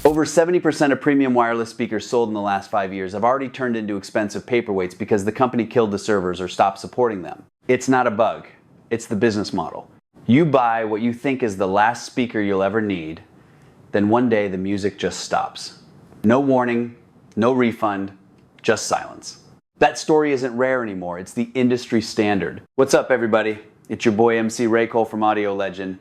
Over 70% of premium wireless speakers sold in the last 5 years have already turned into expensive paperweights because the company killed the servers or stopped supporting them. It's not a bug, it's the business model. You buy what you think is the last speaker you'll ever need, then one day the music just stops. No warning, no refund, just silence. That story isn't rare anymore, it's the industry standard. What's up everybody? It's your boy MC Ray Cole from Audio Legend.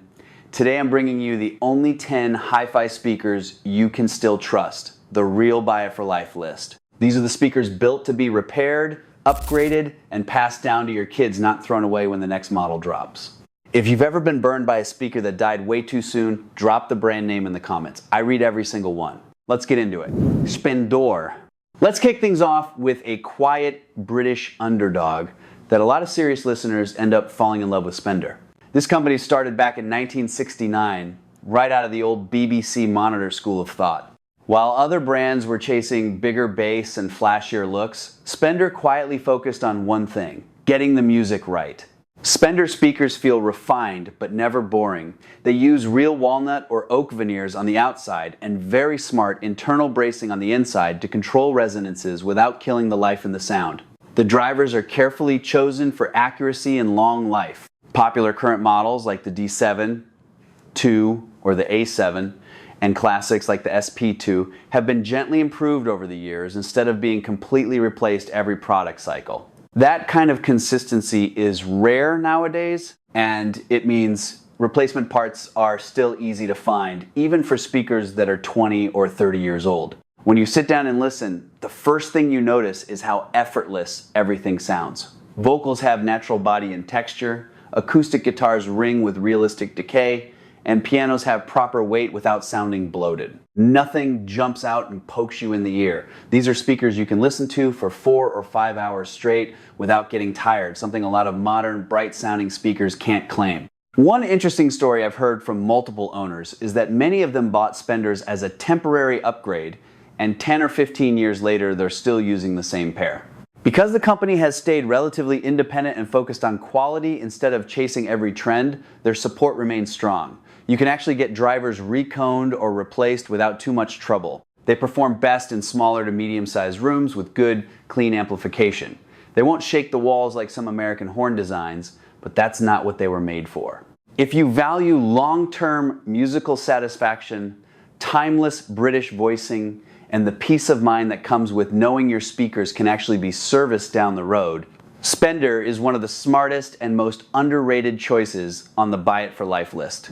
Today I'm bringing you the only 10 hi-fi speakers you can still trust, the real buy it for life list. These are the speakers built to be repaired, upgraded, and passed down to your kids, not thrown away when the next model drops. If you've ever been burned by a speaker that died way too soon, drop the brand name in the comments. I read every single one. Let's get into it. Spendor. Let's kick things off with a quiet British underdog that a lot of serious listeners end up falling in love with Spendor. This company started back in 1969, right out of the old BBC monitor school of thought. While other brands were chasing bigger bass and flashier looks, Spendor quietly focused on one thing: getting the music right. Spendor speakers feel refined but never boring. They use real walnut or oak veneers on the outside and very smart internal bracing on the inside to control resonances without killing the life in the sound. The drivers are carefully chosen for accuracy and long life. Popular current models like the D7, 2, or the A7, and classics like the SP2 have been gently improved over the years instead of being completely replaced every product cycle. That kind of consistency is rare nowadays, and it means replacement parts are still easy to find, even for speakers that are 20 or 30 years old. When you sit down and listen, the first thing you notice is how effortless everything sounds. Vocals have natural body and texture, acoustic guitars ring with realistic decay, and pianos have proper weight without sounding bloated. Nothing jumps out and pokes you in the ear. These are speakers you can listen to for 4 or 5 hours straight without getting tired, something a lot of modern, bright-sounding speakers can't claim. One interesting story I've heard from multiple owners is that many of them bought Spendors as a temporary upgrade, and 10 or 15 years later they're still using the same pair. Because the company has stayed relatively independent and focused on quality instead of chasing every trend, their support remains strong. You can actually get drivers reconed or replaced without too much trouble. They perform best in smaller to medium-sized rooms with good, clean amplification. They won't shake the walls like some American horn designs, but that's not what they were made for. If you value long-term musical satisfaction, timeless British voicing, and the peace of mind that comes with knowing your speakers can actually be serviced down the road, Spendor is one of the smartest and most underrated choices on the Buy It for Life list.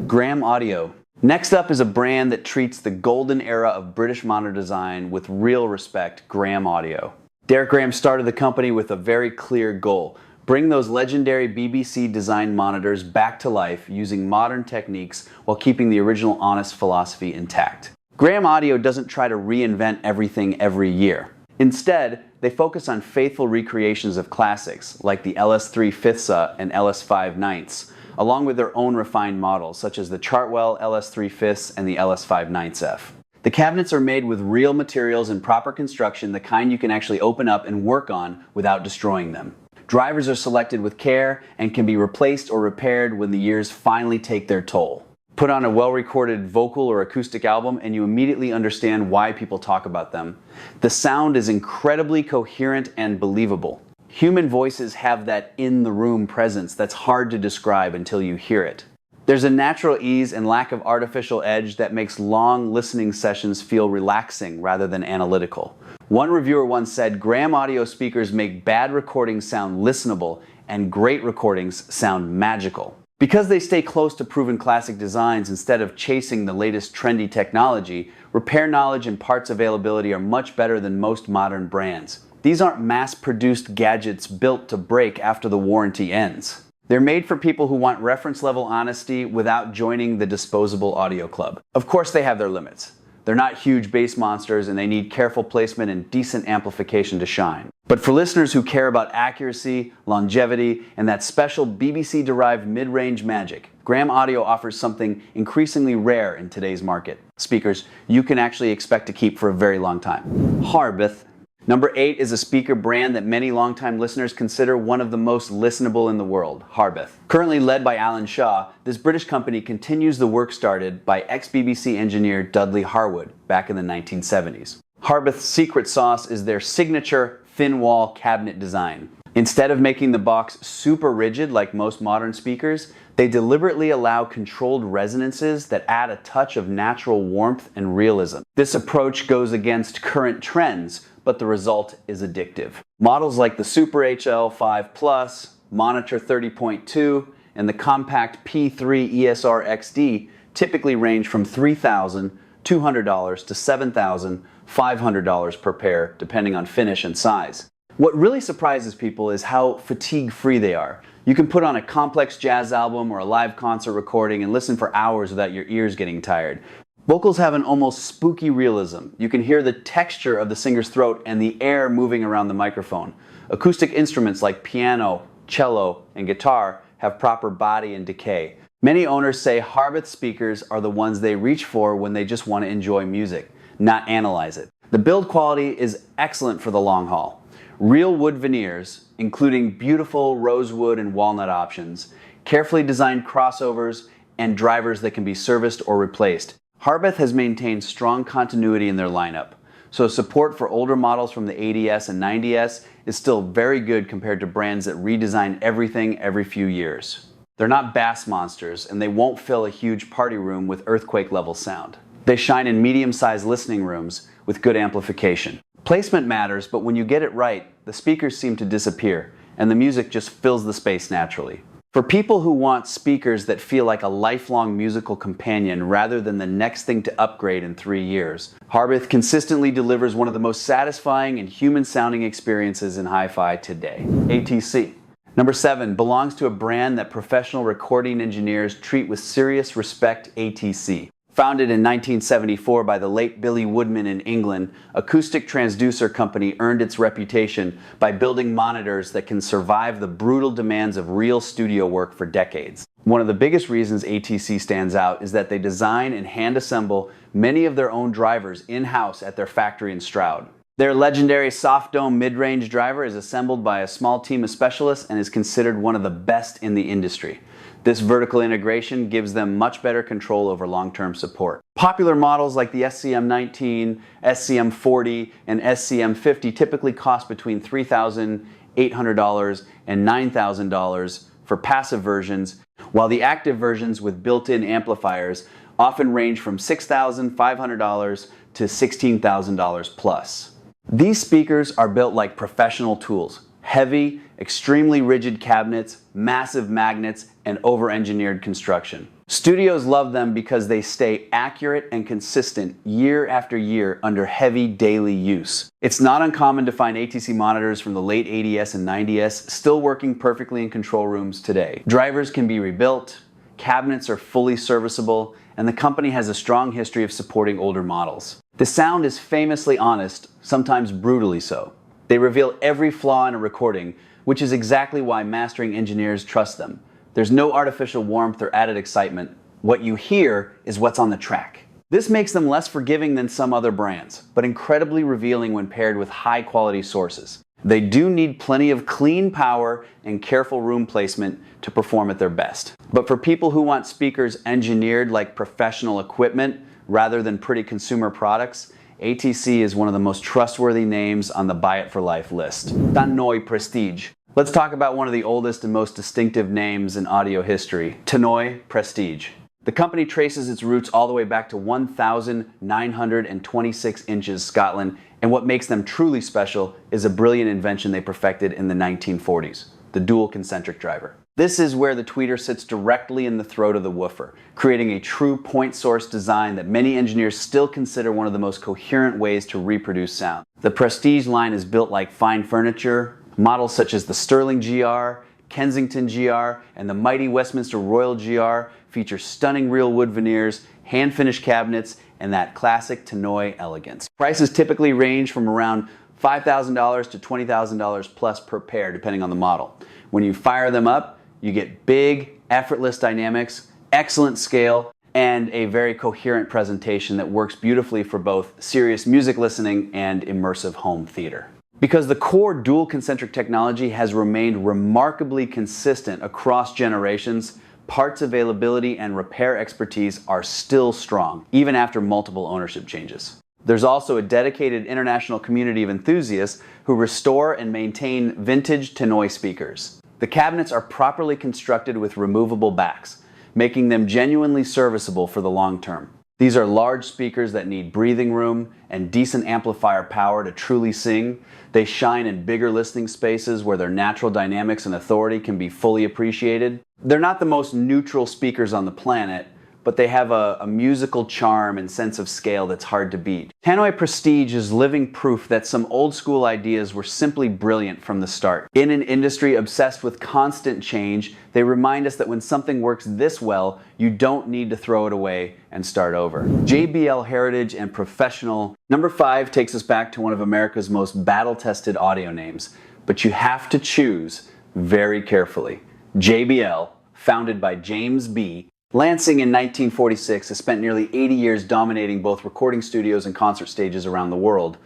Graham Audio. Next up is a brand that treats the golden era of British monitor design with real respect, Graham Audio. Derek Graham started the company with a very clear goal: bring those legendary BBC designed monitors back to life using modern techniques while keeping the original honest philosophy intact. Graham Audio doesn't try to reinvent everything every year. Instead, they focus on faithful recreations of classics like the LS3 5th and LS5 9ths, along with their own refined models such as the Chartwell LS3 5th and the LS5 9th. The cabinets are made with real materials and proper construction, the kind you can actually open up and work on without destroying them. Drivers are selected with care and can be replaced or repaired when the years finally take their toll. Put on a well-recorded vocal or acoustic album and you immediately understand why people talk about them. The sound is incredibly coherent and believable. Human voices have that in-the-room presence that's hard to describe until you hear it. There's a natural ease and lack of artificial edge that makes long listening sessions feel relaxing rather than analytical. One reviewer once said, "Graham Audio speakers make bad recordings sound listenable and great recordings sound magical." Because they stay close to proven classic designs instead of chasing the latest trendy technology, repair knowledge and parts availability are much better than most modern brands. These aren't mass-produced gadgets built to break after the warranty ends. They're made for people who want reference-level honesty without joining the disposable audio club. Of course they have their limits. They're not huge bass monsters and they need careful placement and decent amplification to shine. But for listeners who care about accuracy, longevity, and that special BBC-derived mid-range magic, Graham Audio offers something increasingly rare in today's market: speakers you can actually expect to keep for a very long time. Harbeth. Number 8 is a speaker brand that many longtime listeners consider one of the most listenable in the world, Harbeth. Currently led by Alan Shaw, this British company continues the work started by ex-BBC engineer Dudley Harwood back in the 1970s. Harbeth's secret sauce is their signature thin wall cabinet design. Instead of making the box super rigid like most modern speakers, they deliberately allow controlled resonances that add a touch of natural warmth and realism. This approach goes against current trends, but the result is addictive. Models like the Super HL5 Plus, Monitor 30.2, and the compact P3 ESR XD typically range from $3,200 to $7,500 per pair, depending on finish and size. What really surprises people is how fatigue-free they are. You can put on a complex jazz album or a live concert recording and listen for hours without your ears getting tired. Vocals have an almost spooky realism. You can hear the texture of the singer's throat and the air moving around the microphone. Acoustic instruments like piano, cello, and guitar have proper body and decay. Many owners say Harbeth speakers are the ones they reach for when they just want to enjoy music, not analyze it. The build quality is excellent for the long haul. Real wood veneers, including beautiful rosewood and walnut options, carefully designed crossovers, and drivers that can be serviced or replaced. Harbeth has maintained strong continuity in their lineup, so support for older models from the 80S and 90S is still very good compared to brands that redesign everything every few years. They're not bass monsters, and they won't fill a huge party room with earthquake-level sound. They shine in medium-sized listening rooms with good amplification. Placement matters, but when you get it right, the speakers seem to disappear, and the music just fills the space naturally. For people who want speakers that feel like a lifelong musical companion rather than the next thing to upgrade in 3 years, Harbeth consistently delivers one of the most satisfying and human-sounding experiences in hi-fi today. ATC. Number 7 belongs to a brand that professional recording engineers treat with serious respect. ATC. Founded in 1974 by the late Billy Woodman in England, Acoustic Transducer Company earned its reputation by building monitors that can survive the brutal demands of real studio work for decades. One of the biggest reasons ATC stands out is that they design and hand assemble many of their own drivers in-house at their factory in Stroud. Their legendary soft dome mid-range driver is assembled by a small team of specialists and is considered one of the best in the industry. This vertical integration gives them much better control over long-term support. Popular models like the SCM19, SCM40, and SCM50 typically cost between $3,800 and $9,000 for passive versions, while the active versions with built-in amplifiers often range from $6,500 to $16,000 plus. These speakers are built like professional tools. Heavy, extremely rigid cabinets, massive magnets, and over-engineered construction. Studios love them because they stay accurate and consistent year after year under heavy daily use. It's not uncommon to find ATC monitors from the late 80s and 90s still working perfectly in control rooms today. Drivers can be rebuilt, cabinets are fully serviceable, and the company has a strong history of supporting older models. The sound is famously honest, sometimes brutally so. They reveal every flaw in a recording, which is exactly why mastering engineers trust them. There's no artificial warmth or added excitement. What you hear is what's on the track. This makes them less forgiving than some other brands, but incredibly revealing when paired with high-quality sources. They do need plenty of clean power and careful room placement to perform at their best. But for people who want speakers engineered like professional equipment rather than pretty consumer products, ATC is one of the most trustworthy names on the Buy It for Life list. Tannoy Prestige. Let's talk about one of the oldest and most distinctive names in audio history, Tannoy Prestige. The company traces its roots all the way back to 1,926 inches Scotland, and what makes them truly special is a brilliant invention they perfected in the 1940s, the dual concentric driver. This is where the tweeter sits directly in the throat of the woofer, creating a true point source design that many engineers still consider one of the most coherent ways to reproduce sound. The Prestige line is built like fine furniture. Models such as the Sterling GR, Kensington GR, and the mighty Westminster Royal GR feature stunning real wood veneers, hand-finished cabinets, and that classic Tannoy elegance. Prices typically range from around $5,000 to $20,000 plus per pair, depending on the model. When you fire them up, you get big, effortless dynamics, excellent scale, and a very coherent presentation that works beautifully for both serious music listening and immersive home theater. Because the core dual concentric technology has remained remarkably consistent across generations, parts availability and repair expertise are still strong, even after multiple ownership changes. There's also a dedicated international community of enthusiasts who restore and maintain vintage Tannoy speakers. The cabinets are properly constructed with removable backs, making them genuinely serviceable for the long term. These are large speakers that need breathing room and decent amplifier power to truly sing. They shine in bigger listening spaces where their natural dynamics and authority can be fully appreciated. They're not the most neutral speakers on the planet, but they have a musical charm and sense of scale that's hard to beat. Tannoy Prestige is living proof that some old school ideas were simply brilliant from the start. In an industry obsessed with constant change, they remind us that when something works this well, you don't need to throw it away and start over. JBL Heritage and Professional. Number 5 takes us back to one of America's most battle-tested audio names, but you have to choose very carefully. JBL, founded by James B., Lansing in 1946, has spent nearly 80 years dominating both recording studios and concert stages around the world.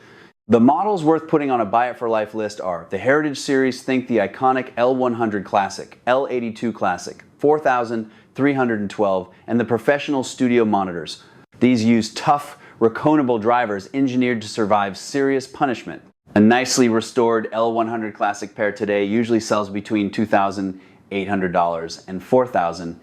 The models worth putting on a buy it for life list are the Heritage series. Think the iconic L100 Classic, L82 Classic, 4312, and the Professional Studio monitors. These use tough, recownable drivers engineered to survive serious punishment. A nicely restored L100 Classic pair today usually sells between $2,800 and $4,800.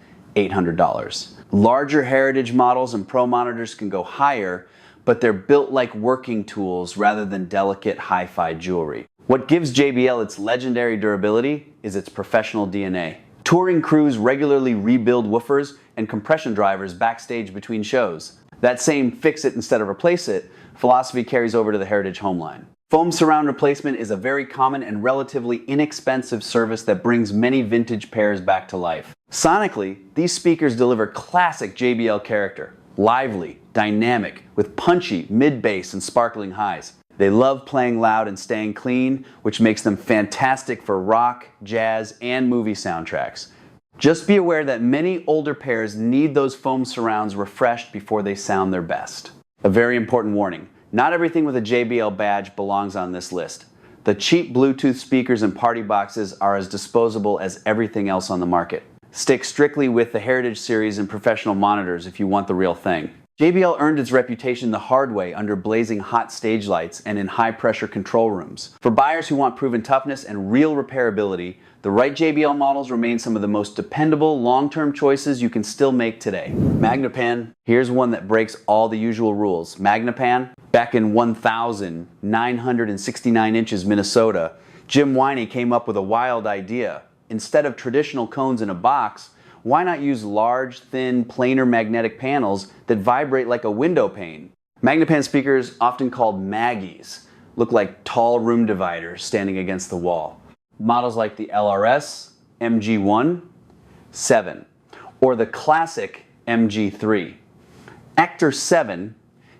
Larger Heritage models and Pro monitors can go higher, but they're built like working tools rather than delicate hi-fi jewelry. What gives JBL its legendary durability is its professional DNA. Touring crews regularly rebuild woofers and compression drivers backstage between shows. That same fix it instead of replace it philosophy carries over to the Heritage home line. Foam surround replacement is a very common and relatively inexpensive service that brings many vintage pairs back to life. Sonically, these speakers deliver classic JBL character, lively, dynamic, with punchy mid-bass and sparkling highs. They love playing loud and staying clean, which makes them fantastic for rock, jazz, and movie soundtracks. Just be aware that many older pairs need those foam surrounds refreshed before they sound their best. A very important warning. Not everything with a JBL badge belongs on this list. The cheap Bluetooth speakers and party boxes are as disposable as everything else on the market. Stick strictly with the Heritage series and Professional monitors if you want the real thing. JBL earned its reputation the hard way under blazing hot stage lights and in high-pressure control rooms. For buyers who want proven toughness and real repairability, the right JBL models remain some of the most dependable long-term choices you can still make today. Magnepan, here's one that breaks all the usual rules. Magnepan, back in 1,969 inches Minnesota, Jim Winey came up with a wild idea. Instead of traditional cones in a box, why not use large, thin, planar magnetic panels that vibrate like a window pane? Magnepan speakers, often called Maggies, look like tall room dividers standing against the wall. Models like the LRS, MG1, 7, or the classic MG3. Ector 7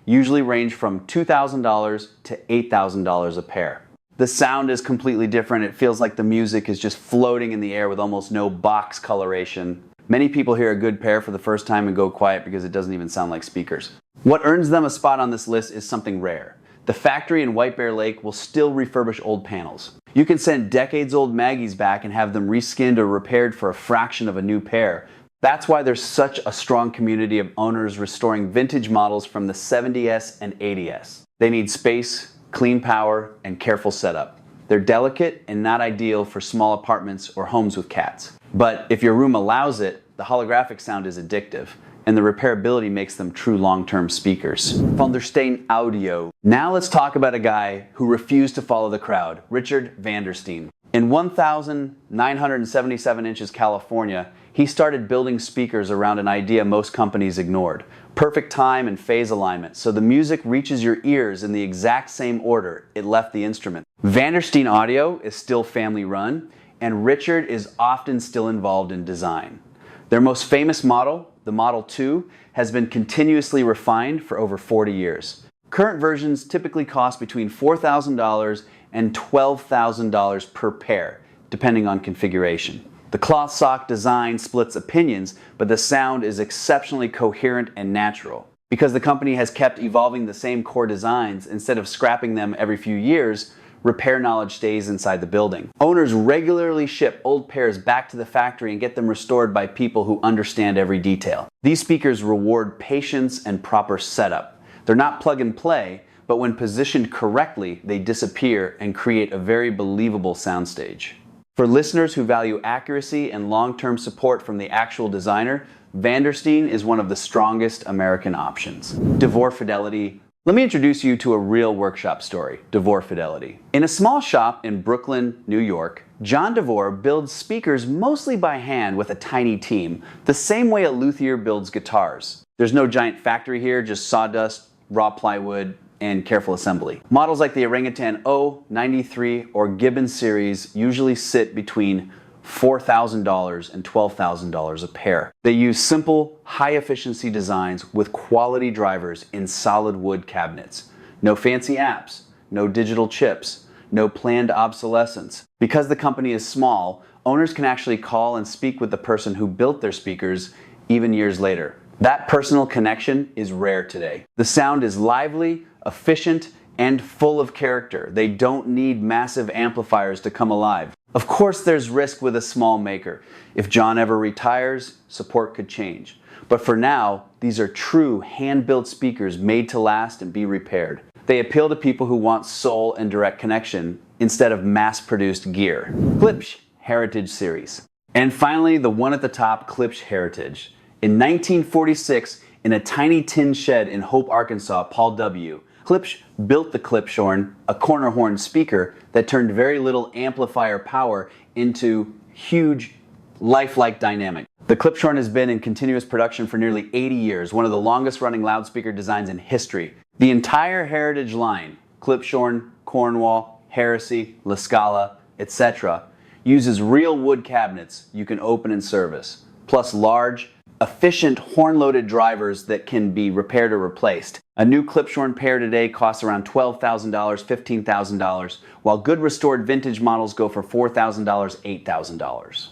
usually range from $2,000 to $8,000 a pair. The sound is completely different. It feels like the music is just floating in the air with almost no box coloration. Many people hear a good pair for the first time and go quiet because it doesn't even sound like speakers. What earns them a spot on this list is something rare. The factory in White Bear Lake will still refurbish old panels. You can send decades-old Maggies back and have them reskinned or repaired for a fraction of a new pair. That's why there's such a strong community of owners restoring vintage models from the 70S and 80S. They need space, clean power, and careful setup. They're delicate and not ideal for small apartments or homes with cats. But if your room allows it, the holographic sound is addictive, and the repairability makes them true long-term speakers. Vandersteen Audio. Now let's talk about a guy who refused to follow the crowd, Richard Vandersteen. In 1,977 inches California, he started building speakers around an idea most companies ignored. Perfect time and phase alignment, so the music reaches your ears in the exact same order it left the instrument. Vandersteen Audio is still family run, and Richard is often still involved in design. Their most famous model, the Model 2, has been continuously refined for over 40 years. Current versions typically cost between $4,000 and $12,000 per pair, depending on configuration. The cloth sock design splits opinions, but the sound is exceptionally coherent and natural. Because the company has kept evolving the same core designs instead of scrapping them every few years, repair knowledge stays inside the building. Owners regularly ship old pairs back to the factory and get them restored by people who understand every detail. These speakers reward patience and proper setup. They're not plug and play, but when positioned correctly, they disappear and create a very believable soundstage. For listeners who value accuracy and long-term support from the actual designer, Vandersteen is one of the strongest American options. DeVore Fidelity. Let me introduce you to a real workshop story, DeVore Fidelity. In a small shop in Brooklyn, New York, John DeVore builds speakers mostly by hand with a tiny team, the same way a luthier builds guitars. There's no giant factory here, just sawdust, raw plywood, and careful assembly. Models like the Orangutan O, 93, or Gibbons series usually sit between $4,000 and $12,000 a pair. They use simple, high-efficiency designs with quality drivers in solid wood cabinets. No fancy apps, no digital chips, no planned obsolescence. Because the company is small, owners can actually call and speak with the person who built their speakers even years later. That personal connection is rare today. The sound is lively, efficient, and full of character. They don't need massive amplifiers to come alive. Of course, there's risk with a small maker. If John ever retires, support could change. But for now, these are true hand-built speakers made to last and be repaired. They appeal to people who want soul and direct connection instead of mass-produced gear. Klipsch Heritage series. And finally, the one at the top, Klipsch Heritage. In 1946, in a tiny tin shed in Hope, Arkansas, Paul W. Klipsch built the Klipsch horn, a corner horn speaker that turned very little amplifier power into huge, lifelike dynamic. The Klipsch horn has been in continuous production for nearly 80 years, one of the longest running loudspeaker designs in history. The entire Heritage line, Klipsch horn, Cornwall, Heresy, La Scala, etc., uses real wood cabinets you can open and service, plus large, efficient horn-loaded drivers that can be repaired or replaced. A new Klipsch horn pair today costs around $12,000, $15,000, while good restored vintage models go for $4,000, $8,000.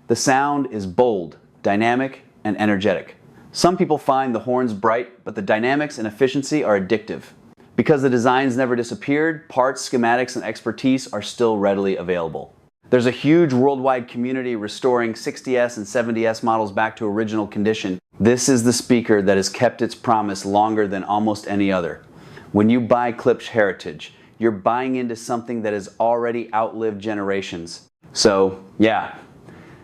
The sound is bold, dynamic, and energetic. Some people find the horns bright, but the dynamics and efficiency are addictive. Because the designs never disappeared, parts, schematics, and expertise are still readily available. There's a huge worldwide community restoring 60S and 70S models back to original condition. This is the speaker that has kept its promise longer than almost any other. When you buy Klipsch Heritage, you're buying into something that has already outlived generations. So, yeah,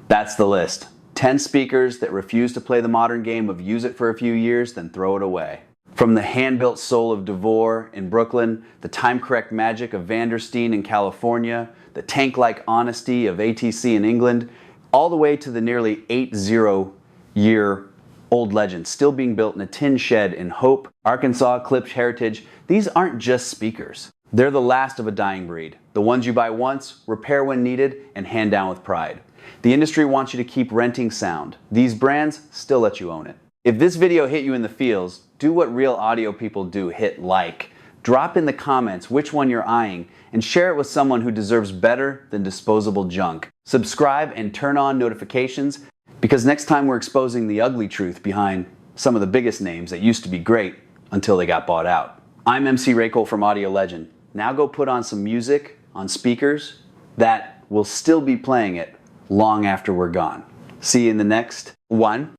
that's the list. 10 speakers that refuse to play the modern game of use it for a few years, then throw it away. From the hand-built soul of DeVore in Brooklyn, the time-correct magic of Vandersteen in California, the tank-like honesty of ATC in England, all the way to the nearly 80-year-old legend still being built in a tin shed in Hope, Arkansas, Klipsch Heritage. These aren't just speakers. They're the last of a dying breed. The ones you buy once, repair when needed, and hand down with pride. The industry wants you to keep renting sound. These brands still let you own it. If this video hit you in the feels, do what real audio people do, hit like. Drop in the comments which one you're eyeing and share it with someone who deserves better than disposable junk. Subscribe and turn on notifications because next time we're exposing the ugly truth behind some of the biggest names that used to be great until they got bought out. I'm MC Raycole from Audio Legend. Now go put on some music on speakers that will still be playing it long after we're gone. See you in the next one.